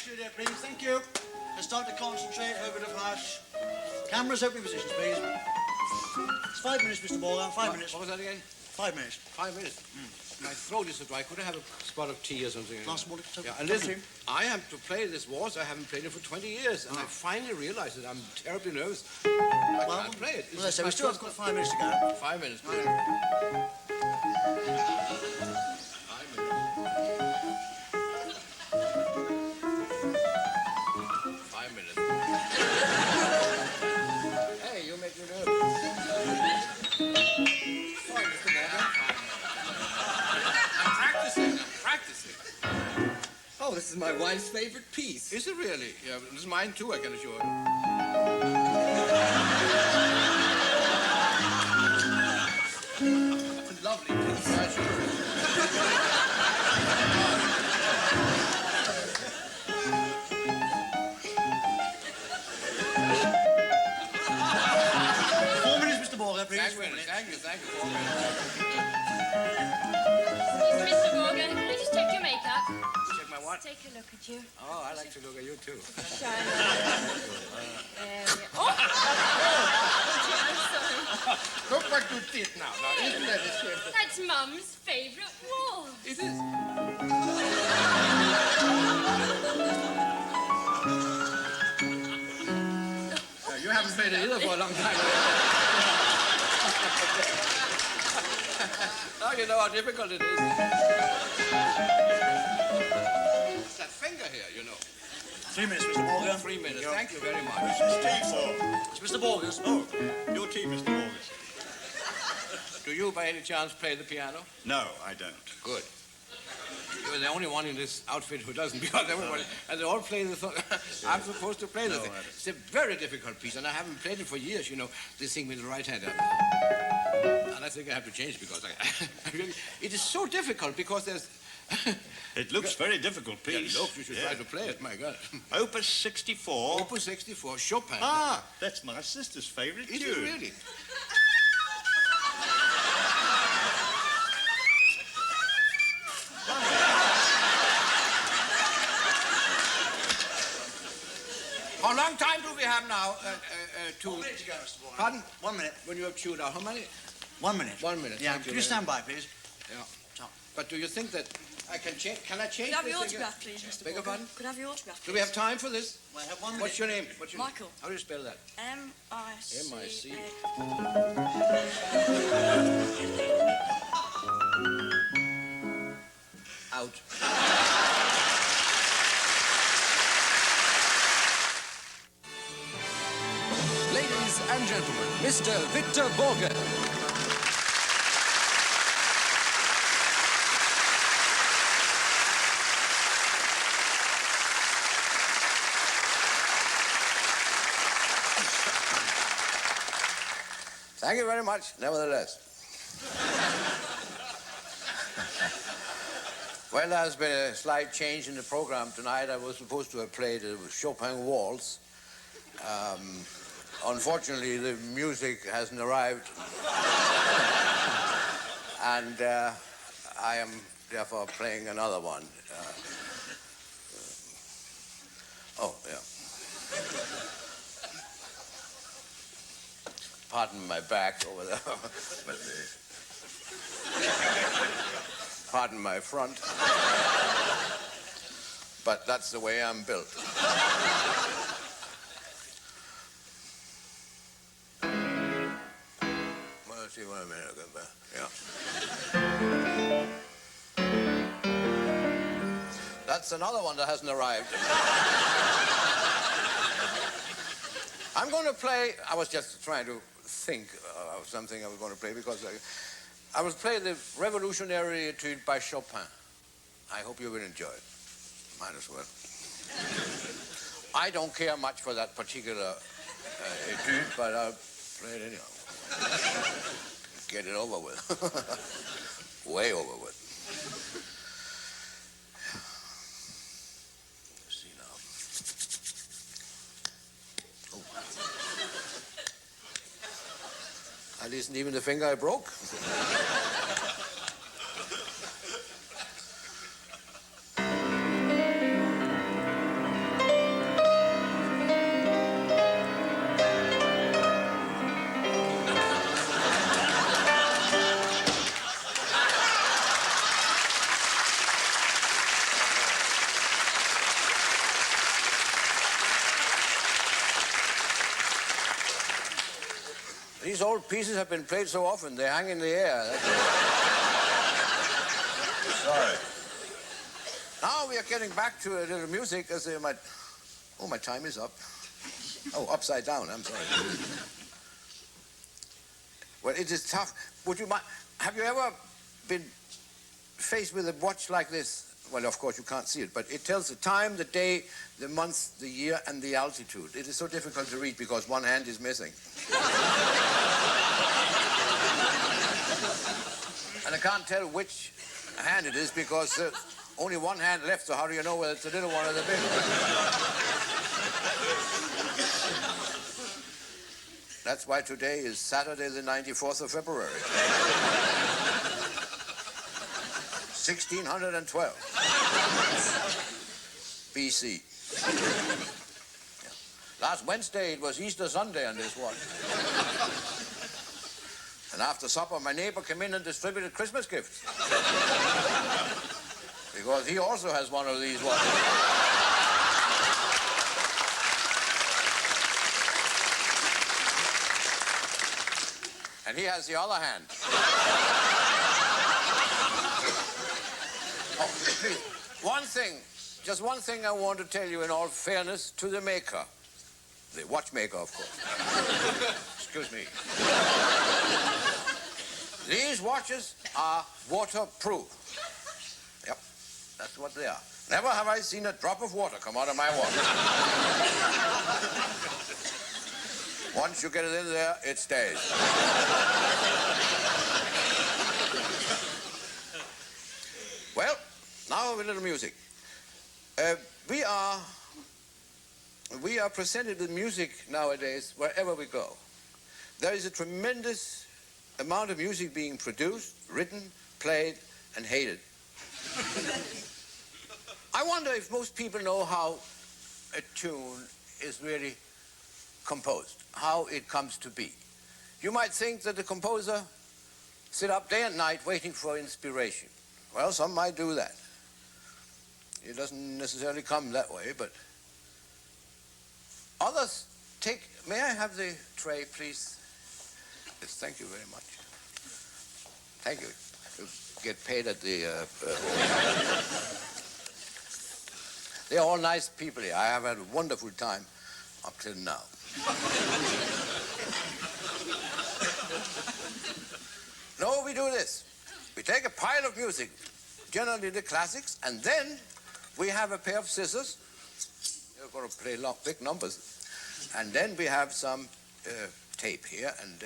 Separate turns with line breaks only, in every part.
studio, please. Thank you. Let's start to concentrate over the flash. Cameras opening positions, please. It's 5 minutes, Mr. Borge. 5 minutes.
What was that again?
5 minutes.
5 minutes? My throat is so dry. Could I have a spot of tea or something?
Glass of water?
Yeah, and listen, I have to play this waltz. I haven't played it for 20 years, and I finally realized that I'm terribly nervous. I can't play it.
Well, we still have got 5 minutes to go.
5 minutes. 5 minutes. Hey, you make me nervous. Sorry, Mr. Borge. I'm practicing.
Oh, this is my wife's favorite piece.
Is it really? Yeah, this is mine too, I can assure you.
It's a lovely piece.
Yeah, sure.
4 minutes, Mr. Borge, please.
Thank you. 4 minutes.
Mr. Borge, can I just check your makeup?
Check my what?
Take a look at you.
Oh, I like to look at you too.
Shine. Oh! I'm sorry.
Look what you did now. Now, isn't that a shame?
That's Mum's favourite waltz.
It is. You haven't played it either for a long time. Now you know how difficult it is. It's that finger here, you know.
3 minutes, Mr. Borge.
3 minutes. Thank you very much.
What's this tea for?
It's Mr. Borge's.
Oh, your tea, Mr. Borge.
Do you, by any chance, play the piano?
No, I don't.
Good. You're the only one in this outfit who doesn't, because everybody, and they all play the song. I'm supposed to play the thing. It's a very difficult piece, and I haven't played it for years, you know. They sing with the right hand. And I think I have to change because it is so difficult because there's...
It looks very difficult piece.
Yeah, look, you should try to play it, my God.
Opus 64.
Opus 64, Chopin.
Ah, that's my sister's favorite tune.
Is it really? How long time do we have now to...
1 minute to go, Mr. Borge.
Pardon?
1 minute.
When you have chewed out, how many?
1 minute.
1 minute.
Yeah,
Thank
can you stand by, please?
Yeah. But do you think that I can change? Can I change?
Could I have
this
your
again?
autograph, please, Mr.
Beg your
Borge?
pardon?
Could I have your autograph, please?
Do we have time for this?
Well, I have 1 minute.
What's your name? What's your
Michael.
Name? How do you spell that?
M-I-C.
Out.
Ladies and gentlemen, Mr. Victor Borge.
Thank you very much, nevertheless. Well, there's been a slight change in the program tonight. I was supposed to have played a Chopin waltz. Unfortunately, the music hasn't arrived. And I am therefore playing another one. Oh, yeah. Pardon my back over there. Pardon my front. But that's the way I'm built. Well, let's see, wait a minute, I'll get back. Yeah. That's another one that hasn't arrived. I'm going to play, I was just trying to think of something I was going to play because I will play the Revolutionary Etude by Chopin. I hope you will enjoy it. Might as well. I don't care much for that particular etude, but I'll play it anyhow. Get it over with. Way over with. Let's see now. Oh. That isn't even the finger I broke. These old pieces have been played so often, they hang in the air. Sorry. Now we are getting back to a little music as they might... Oh, my time is up. Oh, upside down, I'm sorry. Well, it is tough. Would you mind... Have you ever been faced with a watch like this? Well, of course, you can't see it, but it tells the time, the day, the month, the year, and the altitude. It is so difficult to read because one hand is missing. And I can't tell which hand it is because there's only one hand left, so how do you know whether it's the little one or the big one? That's why today is Saturday, the 94th of February. 1612 BC. Yeah. Last Wednesday it was Easter Sunday on this watch. And after supper my neighbor came in and distributed Christmas gifts. Because he also has one of these watches. And he has the other hand. Oh, please, just one thing I want to tell you in all fairness to the maker. The watchmaker, of course. Excuse me. These watches are waterproof. Yep, that's what they are. Never have I seen a drop of water come out of my watch. Once you get it in there, it stays. Well, now a little music. We are presented with music nowadays wherever we go. There is a tremendous amount of music being produced, written, played, and hated. I wonder if most people know how a tune is really composed, how it comes to be. You might think that the composer sit up day and night waiting for inspiration. Well, some might do that. It doesn't necessarily come that way, but others take... May I have the tray, please? Yes, thank you very much. Thank you. You get paid at the... They're all nice people here. I have had a wonderful time up till now. No, we do this. We take a pile of music, generally the classics, and then we have a pair of scissors. You're going to play big numbers. And then we have some tape here. And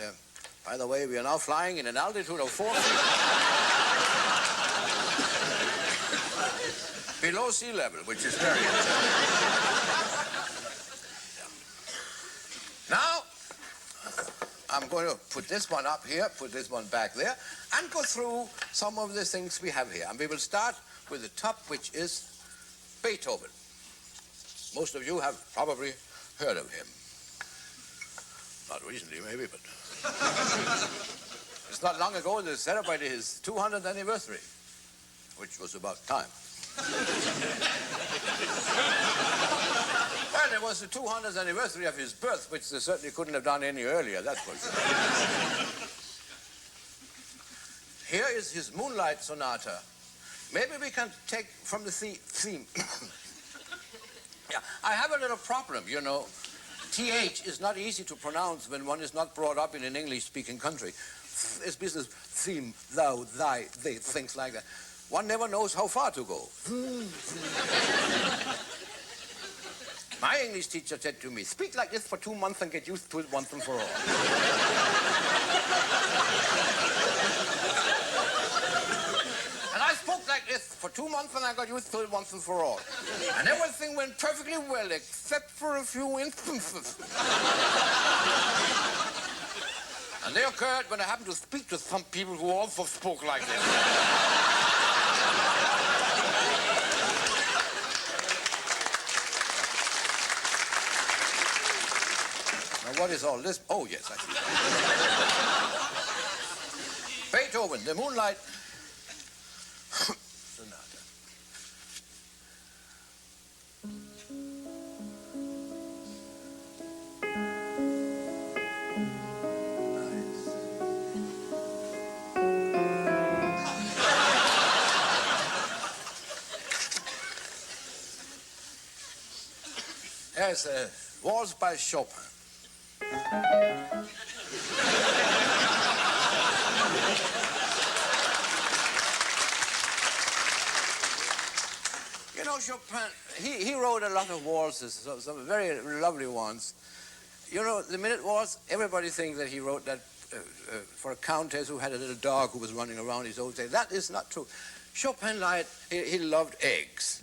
by the way, we are now flying in an altitude of 4 feet. Below sea level, which is very interesting. Now, I'm going to put this one up here, put this one back there, and go through some of the things we have here. And we will start with the top, which is Beethoven. Most of you have probably heard of him. Not recently, maybe, but... It's not long ago they celebrated his 200th anniversary, which was about time. Well, it was the 200th anniversary of his birth, which they certainly couldn't have done any earlier, that's for sure. Here is his Moonlight Sonata. Maybe we can take from the theme. Yeah, I have a little problem, you know. TH is not easy to pronounce when one is not brought up in an English-speaking country. It's business, theme, thou, thy, they, things like that. One never knows how far to go. My English teacher said to me, speak like this for 2 months and get used to it once and for all. And I spoke like this for 2 months and I got used to it once and for all. And everything went perfectly well except for a few instances. And they occurred when I happened to speak to some people who also spoke like this. Now, what is all this? Oh, yes, I see. Beethoven, the Moonlight Sonata. is a waltz by Chopin. You know, Chopin, he wrote a lot of waltzes, some very lovely ones. You know, the minute waltz, everybody thinks that he wrote that for a countess who had a little dog who was running around his old days. That is not true. Chopin he loved eggs.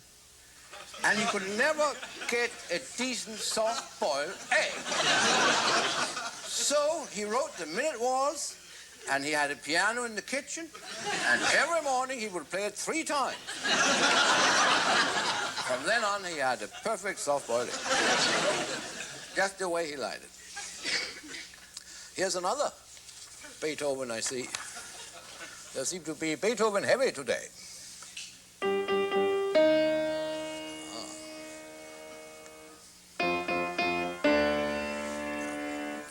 And he could never get a decent soft-boiled egg. So he wrote the minute waltz, and he had a piano in the kitchen, and every morning he would play it 3 times. From then on, he had a perfect soft-boiled egg. Just the way he liked it. Here's another Beethoven, I see. There seems to be Beethoven heavy today.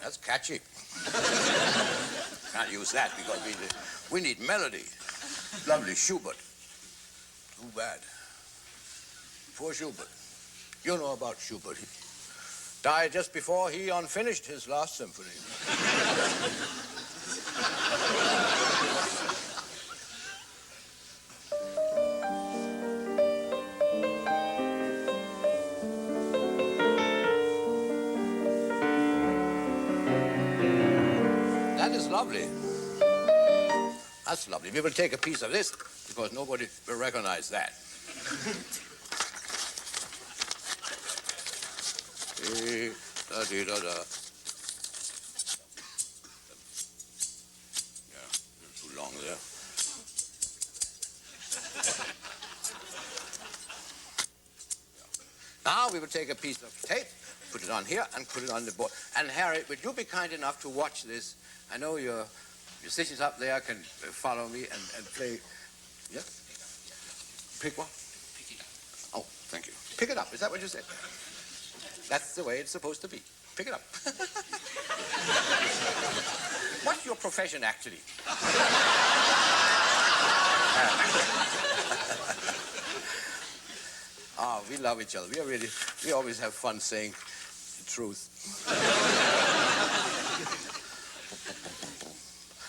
That's catchy. Can't use that because we need melody. Lovely Schubert. Too bad. Poor Schubert. You know about Schubert. He died just before he unfinished his last symphony. That is lovely. That's lovely. We will take a piece of this because nobody will recognize that. Da-dee-da-da. Yeah, too long there. Now we will take a piece of tape, put it on here, and put it on the board. And Harry, would you be kind enough to watch this? I know your musicians up there can follow me and play. Yeah? Pick what? Pick it up. Oh, thank you. Pick it up. Is that what you said? That's the way it's supposed to be. Pick it up. What's your profession, actually? Oh, we love each other. We always have fun saying the truth.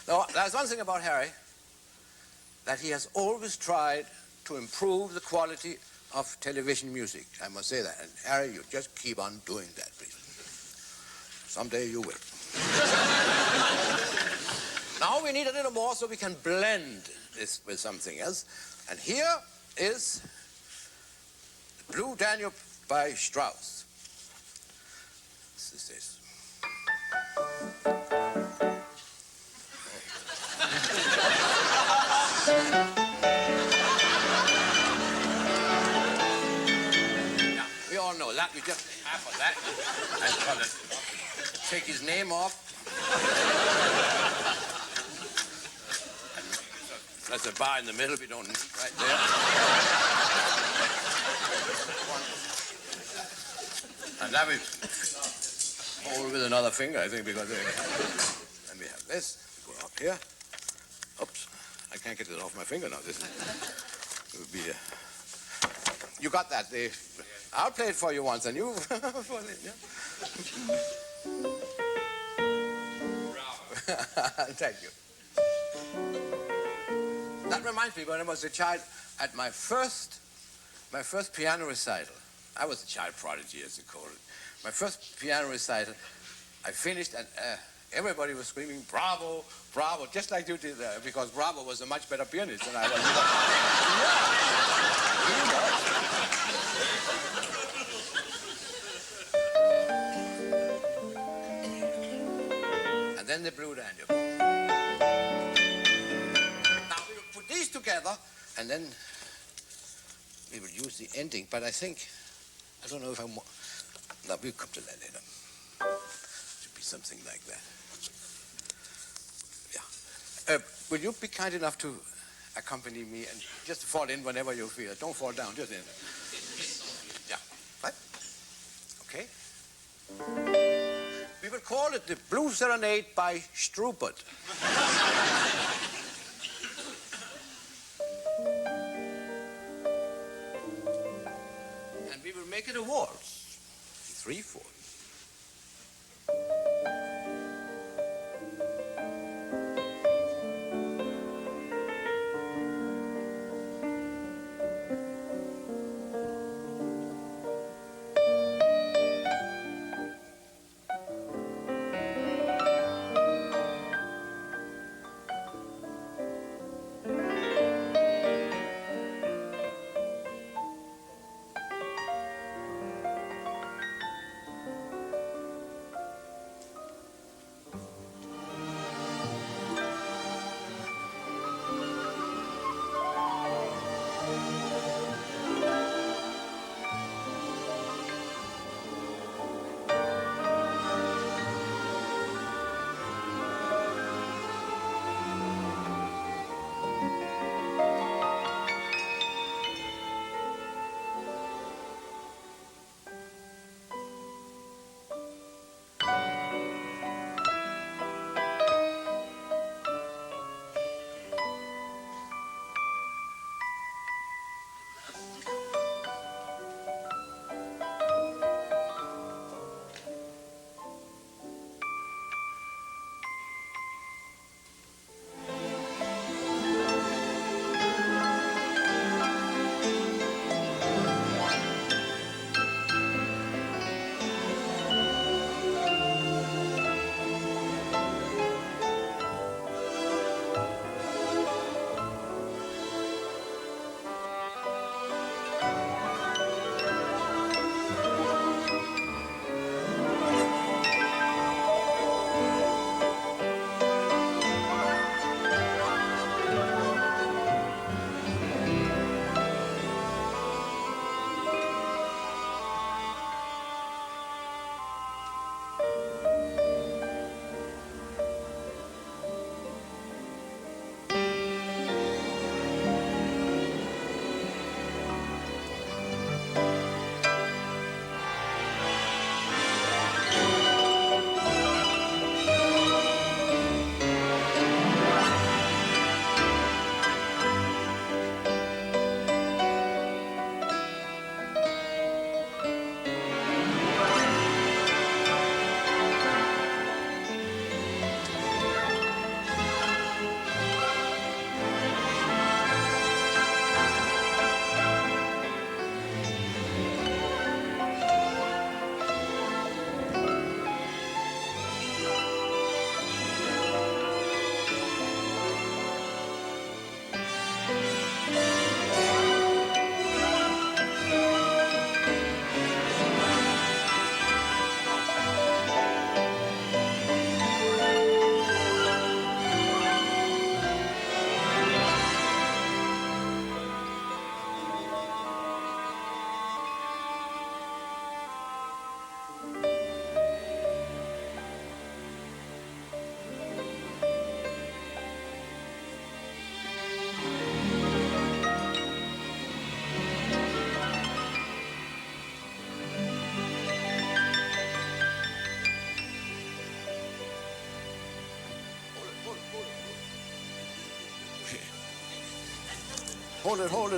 Now, there's one thing about Harry, that he has always tried to improve the quality of television music. I must say that. And Harry, you just keep on doing that, please. Someday you will. Now we need a little more so we can blend this with something else. And here is the Blue Danube by Strauss. This is this. We all know that. We just half of that. I call it. Take his name off. That's a bar in the middle. We don't need right there. And that we hold with another finger, I think, because and we have this. We go up here. Oops. I can't get it off my finger now. This would be. You got that? I'll play it for you once, and you. Yeah? Thank you. That reminds me, when I was a child, at my first piano recital, I was a child prodigy, as they call it. My first piano recital, I finished, and everybody was screaming, "Bravo, bravo," just like you did there, because Bravo was a much better pianist than I was. And then the Blue Danube. Now we will put these together, and then we will use the ending. But I don't know if I'm. No, we'll come to that later. Should be something like that. Yeah. Will you be kind enough to accompany me and just fall in whenever you feel it? Don't fall down, just in. Yeah. Right? Okay. We will call it the Blue Serenade by Strubert. And we will make it a waltz. 3/4.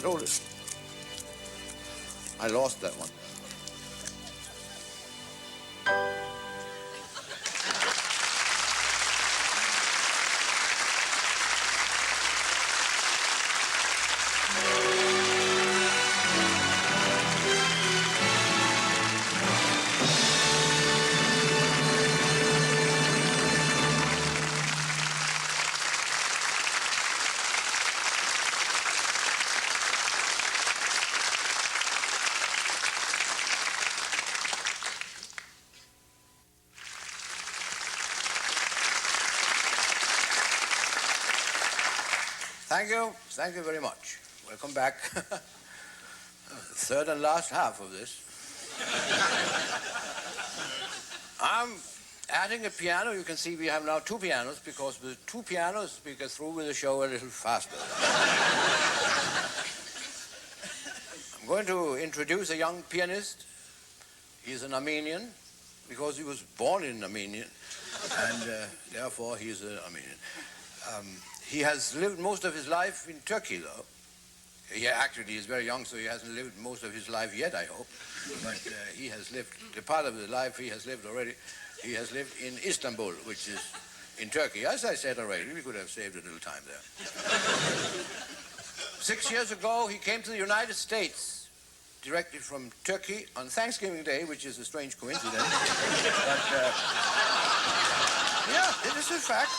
Hold it. I lost that one. Thank you very much. Welcome back. Third and last half of this. I'm adding a piano. You can see we have now 2 pianos, because with 2 pianos we get through with the show a little faster. I'm going to introduce a young pianist. He's an Armenian, because he was born in Armenia, and therefore he's an Armenian. He has lived most of his life in Turkey, though, Yeah, actually, he's very young, so he hasn't lived most of his life yet, I hope. But he has lived, the part of his life he has lived already, he has lived in Istanbul, which is in Turkey. As I said already, we could have saved a little time there. 6 years ago, he came to the United States, directly from Turkey on Thanksgiving Day, which is a strange coincidence. But, yeah, it is a fact.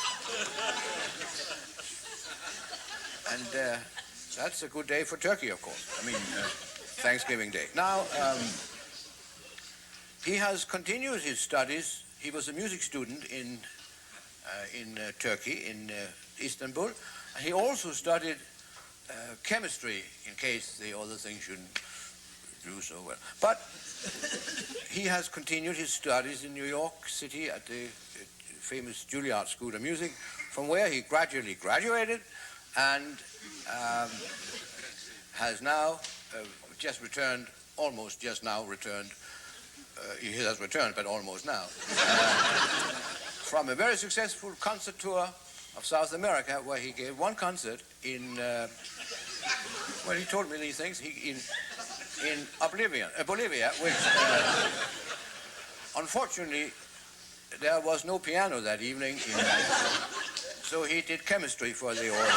And that's a good day for Turkey, of course. I mean, Thanksgiving Day. Now, he has continued his studies. He was a music student in Turkey, in Istanbul. He also studied chemistry, in case the other things shouldn't do so well. But he has continued his studies in New York City at the famous Juilliard School of Music, from where he gradually graduated and has now just returned, almost just now returned, he has returned, but almost now, from a very successful concert tour of South America, where he gave one concert in, well, he told me these things, in Bolivia, which, unfortunately, there was no piano that evening, so he did chemistry for the audience.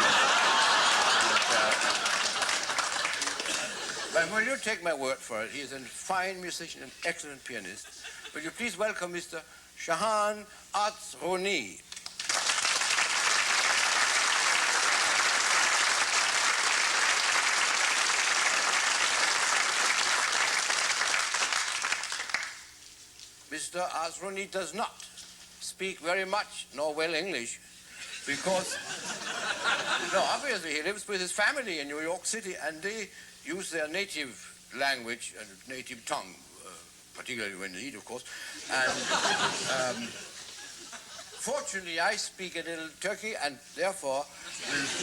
But will you take my word for it? He is a fine musician, an excellent pianist. Will you please welcome Mr. Shahan Azrouni. Mr. Azrouni does not speak very much nor well English because, no, obviously he lives with his family in New York City and they use their native language and native tongue, particularly when they eat, of course. And fortunately, I speak a little Turkey, and therefore,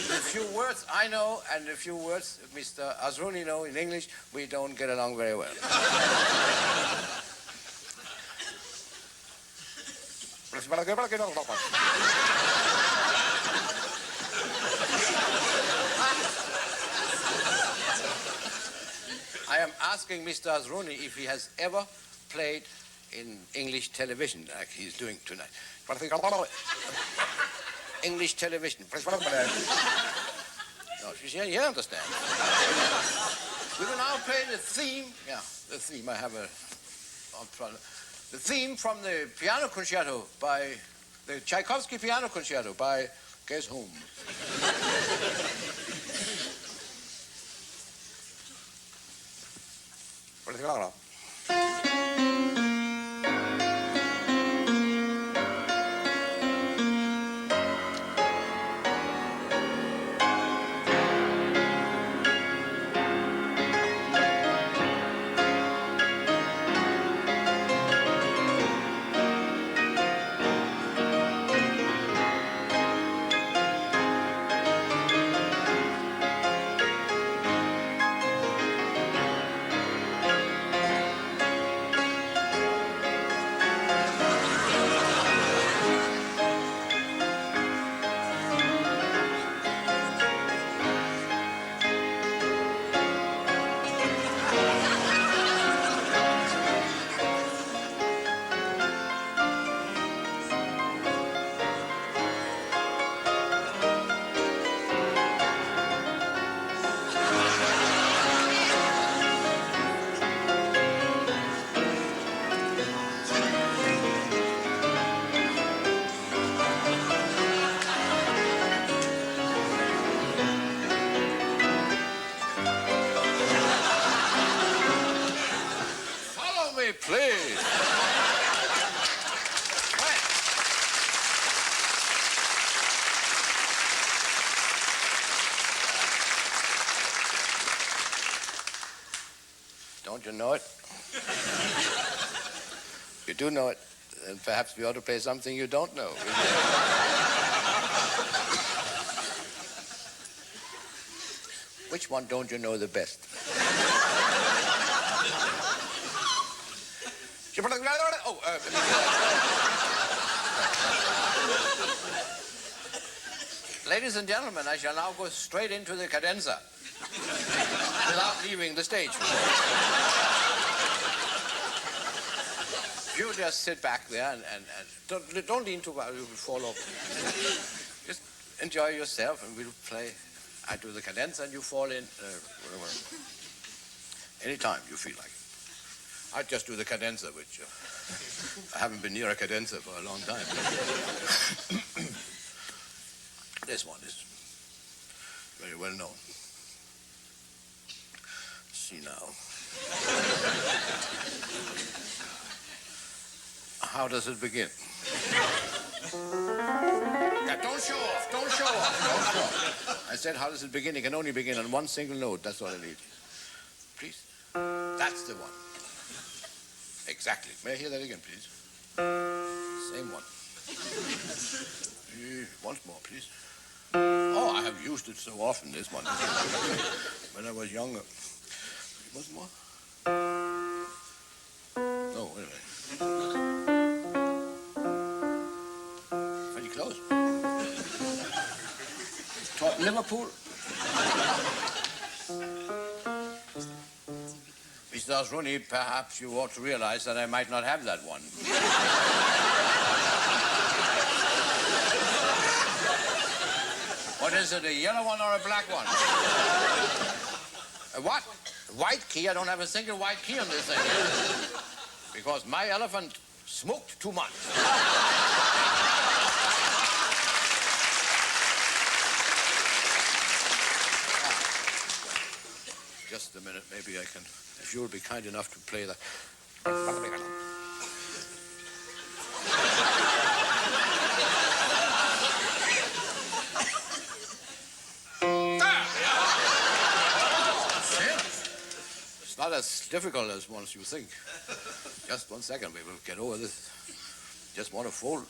the few words I know and the few words Mr. Azrouni knows in English, we don't get along very well. I am asking Mr. Azrouni if he has ever played in English television, like he's doing tonight. English television. No, he understands. We will now play the theme. Yeah, the theme. I have the theme from the piano concerto by the Tchaikovsky piano concerto by guess whom? Please. Don't you know it? You do know it, and perhaps we ought to play something you don't know. Which one don't you know the best? Oh, ladies and gentlemen, I shall now go straight into the cadenza. without leaving the stage. You just sit back there and don't lean too far, you will fall off. Just enjoy yourself and we'll play. I do the cadenza and you fall in whatever. Anytime you feel like it. I just do the cadenza, which I haven't been near a cadenza for a long time. This one is very well known. See now. How does it begin? Yeah, don't show off, don't show off, don't show off. I said, how does it begin? It can only begin on one single note. That's all I need. Please. That's the one. Exactly. May I hear that again, please? Same one. Once more, please. Oh, I have used it so often, this one. When I was younger. Once more? No, wait a minute. Very close. Liverpool. Mr. Rooney, perhaps you ought to realize that I might not have that one. What is it, a yellow one or a black one? A what? A white key? I don't have a single white key on this thing. Because my elephant smoked too much. Just a minute, maybe I can, if you'll be kind enough to play that. It's not as difficult as once you think. Just 1 second, we will get over this. Just want to fold.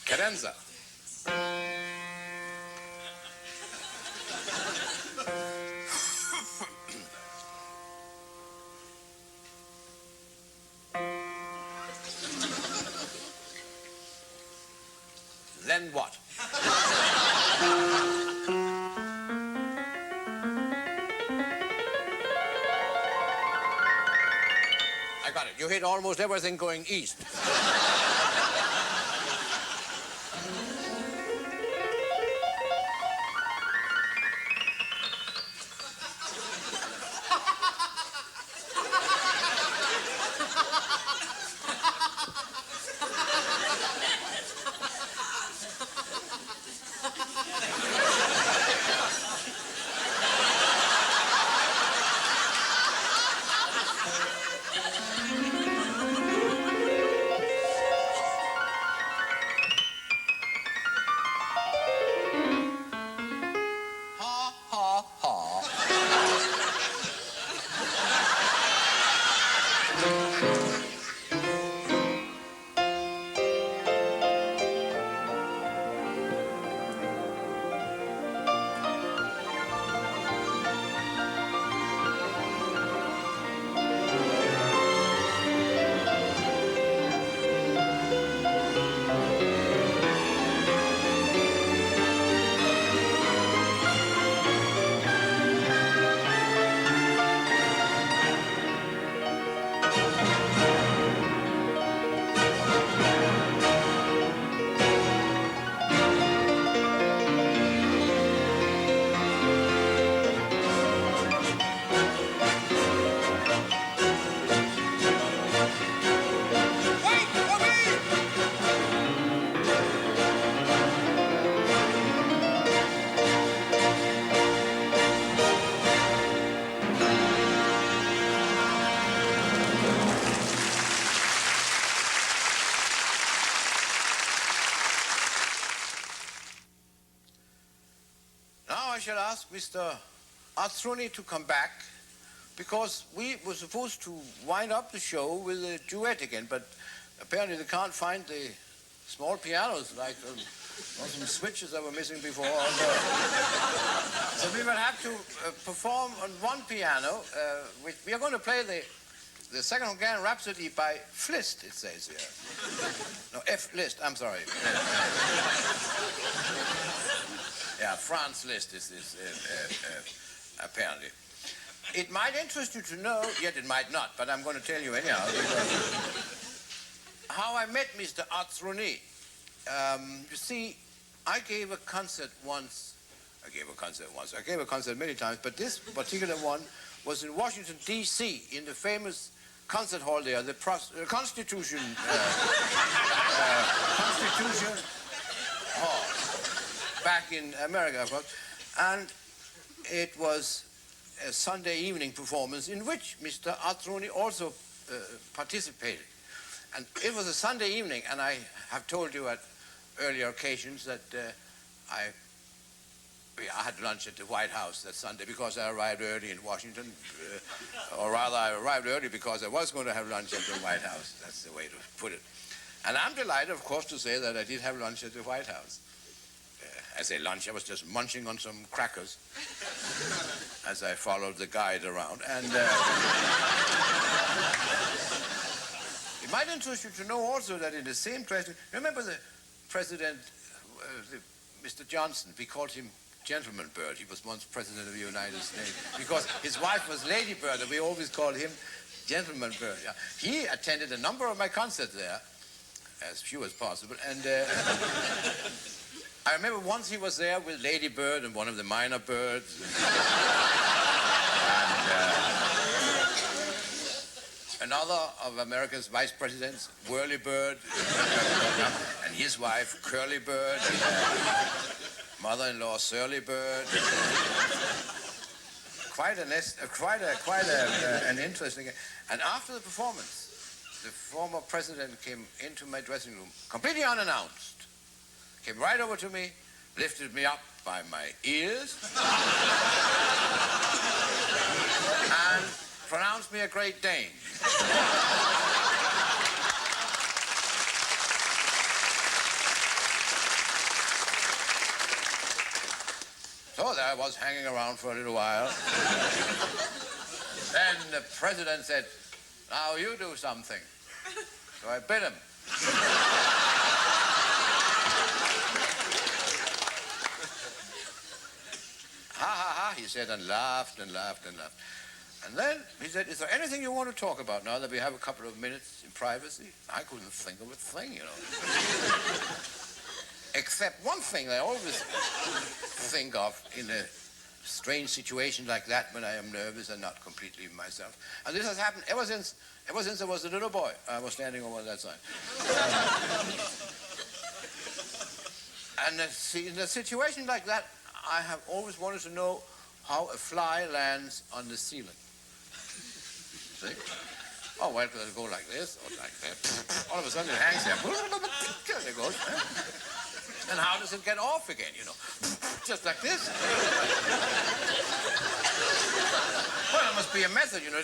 Cadenza. Then what? I got it. You hit almost everything going east. I shall ask Mr. Arthruni to come back, because we were supposed to wind up the show with a duet again, but apparently they can't find the small pianos, like some switches that were missing before. So we will have to perform on one piano. We are going to play the Second Hungarian Rhapsody by Liszt, it says here. No, F. Liszt, I'm sorry. Yeah, Franz Liszt is apparently. It might interest you to know, yet it might not, but I'm going to tell you anyhow, how I met Mr. Arthruni. You see, I gave a concert many times, but this particular one was in Washington, D.C., in the famous concert hall there, the Constitution Constitution Hall, back in America, of course. And it was a Sunday evening performance in which Mr. Arthruni also participated. And it was a Sunday evening, and I have told you at earlier occasions that I had lunch at the White House that Sunday because I arrived early in Washington, or rather I arrived early because I was going to have lunch at the White House. That's the way to put it. And I'm delighted, of course, to say that I did have lunch at the White House. I say lunch, I was just munching on some crackers as I followed the guide around. And it might interest you to know also that in the same dressing, remember the President, Mr. Johnson, we called him Gentleman Bird. He was once President of the United States because his wife was Lady Bird, and we always called him Gentleman Bird. Yeah. He attended a number of my concerts there, as few as possible, and I remember once he was there with Lady Bird and one of the minor birds. And another of America's vice presidents, Whirly Bird, and his wife, Curly Bird, and mother-in-law, Surly Bird. Quite an interesting. And after the performance, the former president came into my dressing room, completely unannounced. Came right over to me, lifted me up by my ears, and pronounced me a Great Dane. So there I was hanging around for a little while. Then the president said, "Now you do something." So I bid him. Ha ha ha, he said, and laughed and laughed and laughed. And then he said, "Is there anything you want to talk about now that we have a couple of minutes in privacy?" I couldn't think of a thing, you know. Except one thing I always think of in a strange situation like that when I am nervous and not completely myself. And this has happened ever since I was a little boy. I was standing over on that side. And in a situation like that, I have always wanted to know how a fly lands on the ceiling. See? Oh, well, does it go like this or like that? All of a sudden it hangs there. There it goes. And how does it get off again, you know? Just like this. Well, there must be a method, you know.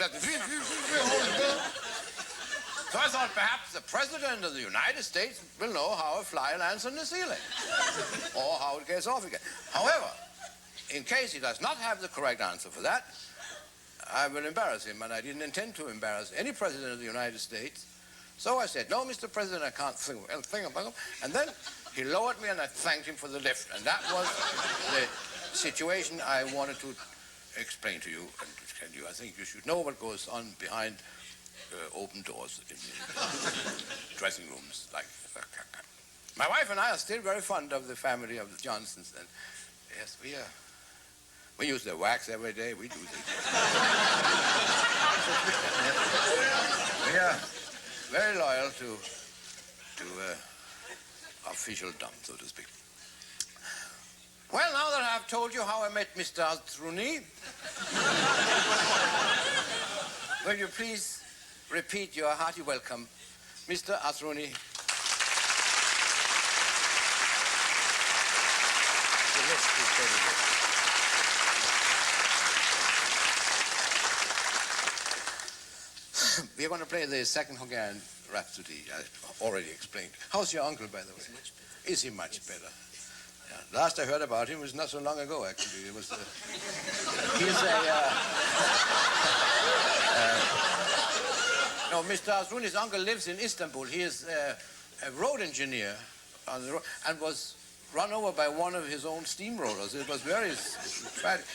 So I thought perhaps the President of the United States will know how a fly lands on the ceiling. Or how it gets off again. However, in case he does not have the correct answer for that, I will embarrass him, and I didn't intend to embarrass any President of the United States. So I said, "No, Mr. President, I can't think about it." And then he lowered me, and I thanked him for the lift. And that was the situation I wanted to explain to you and to tell you. I think you should know what goes on behind open doors in dressing rooms like that. My wife and I are still very fond of the family of the Johnsons, and yes, we use their wax every day. We do this. We are very loyal to official dump, so to speak. Well, now that I've told you how I met Mr. Arthruni, will you please repeat your hearty welcome, Mr. Arthruni. The list is very good. we're going to play the second Hungarian Rhapsody. I already explained. How's your uncle, by the way? Is he much better? Yeah. Last I heard about him was not so long ago, actually. It was. He's a. No, Mr. Azruni's uncle lives in Istanbul. He is a road engineer on the road and was run over by one of his own steamrollers. It was very tragic.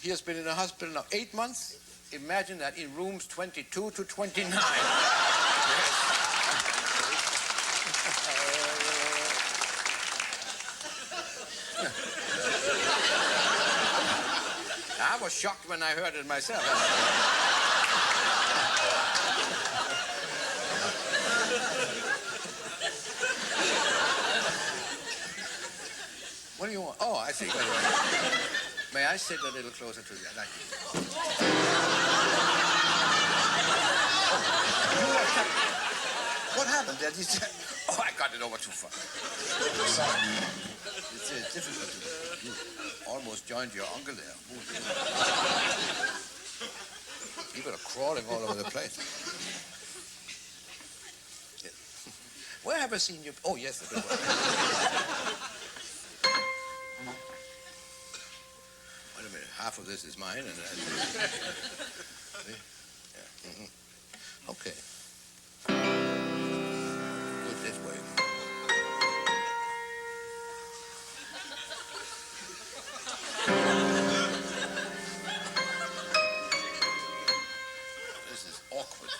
He has been in a hospital now 8 months. Imagine that, in rooms 22 to 29. Yes. I was shocked when I heard it myself. What do you want? Oh, I see. Wait. May I sit a little closer to you? I like it. What happened there? Oh, I got it over too far. It's difficult. You almost joined your uncle there. People are crawling all over the place. Yeah. Where have I seen you? Oh, yes. The big one. Wait a minute. Half of this is mine, and yeah. Mm-hmm. Okay. Good this way. This is awkward.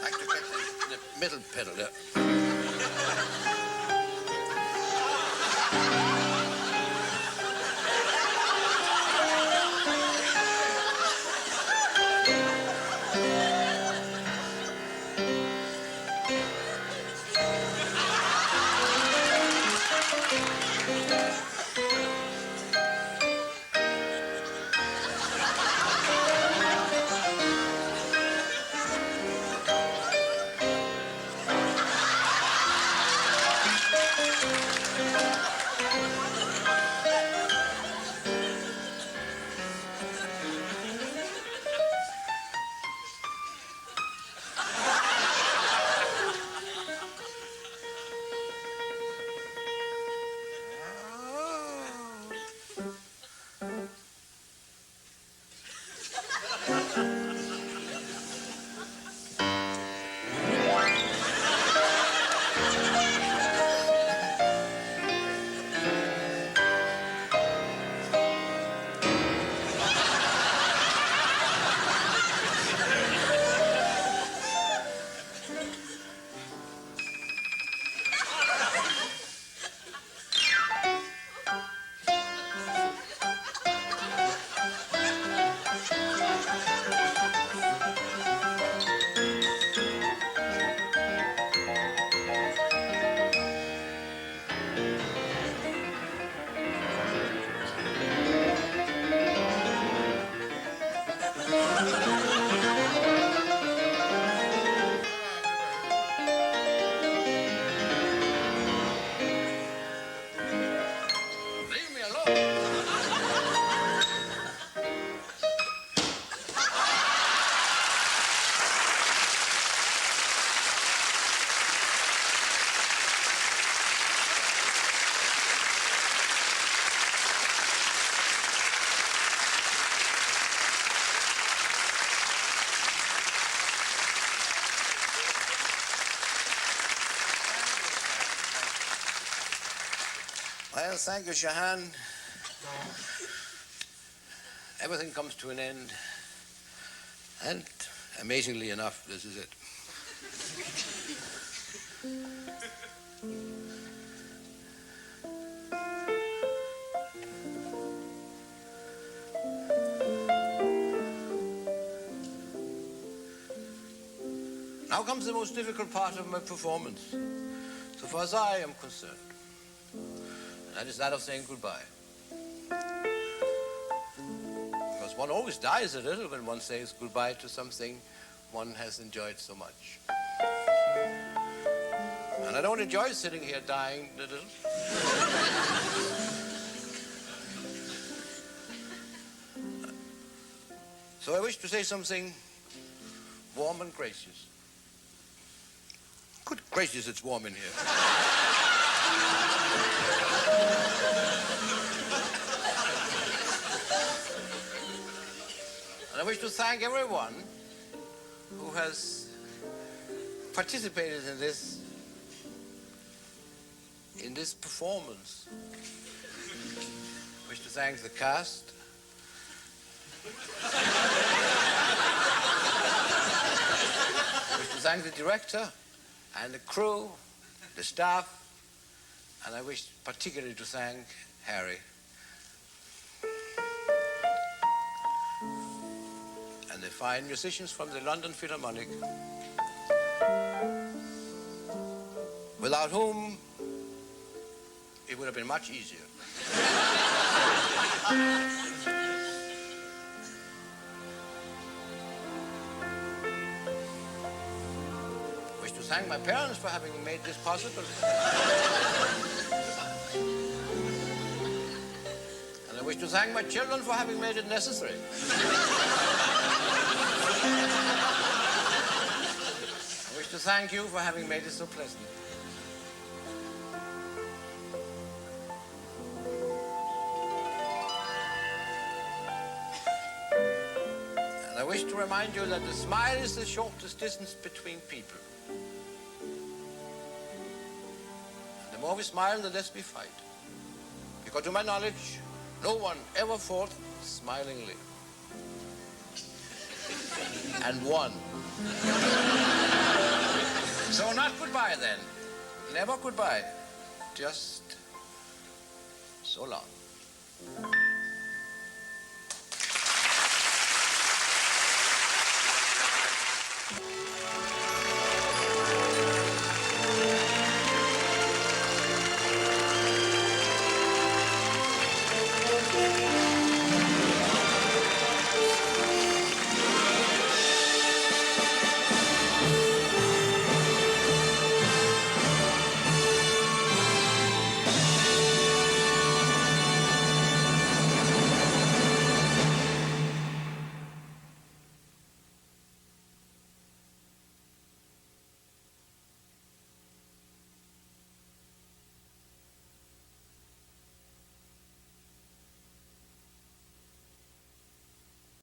Like to get the middle pedal there. Leave me alone. Well, thank you, Shahan. Everything comes to an end. And amazingly enough, this is it. Now comes the most difficult part of my performance, so far as I am concerned. And that is that of saying goodbye. course, one always dies a little when one says goodbye to something one has enjoyed so much. And I don't enjoy sitting here dying a little. So I wish to say something warm and gracious. Good gracious, it's warm in here. And I wish to thank everyone who has participated in this performance. I wish to thank the cast. I wish to thank the director and the crew, the staff, and I wish particularly to thank Harry. And the fine musicians from the London Philharmonic, without whom it would have been much easier. I wish to thank my parents for having made this possible. And I wish to thank my children for having made it necessary. I wish to thank you for having made it so pleasant. And I wish to remind you that the smile is the shortest distance between people. And the more we smile, the less we fight. Because to my knowledge, no one ever fought smilingly. And won. So not goodbye then. Never goodbye. Just so long.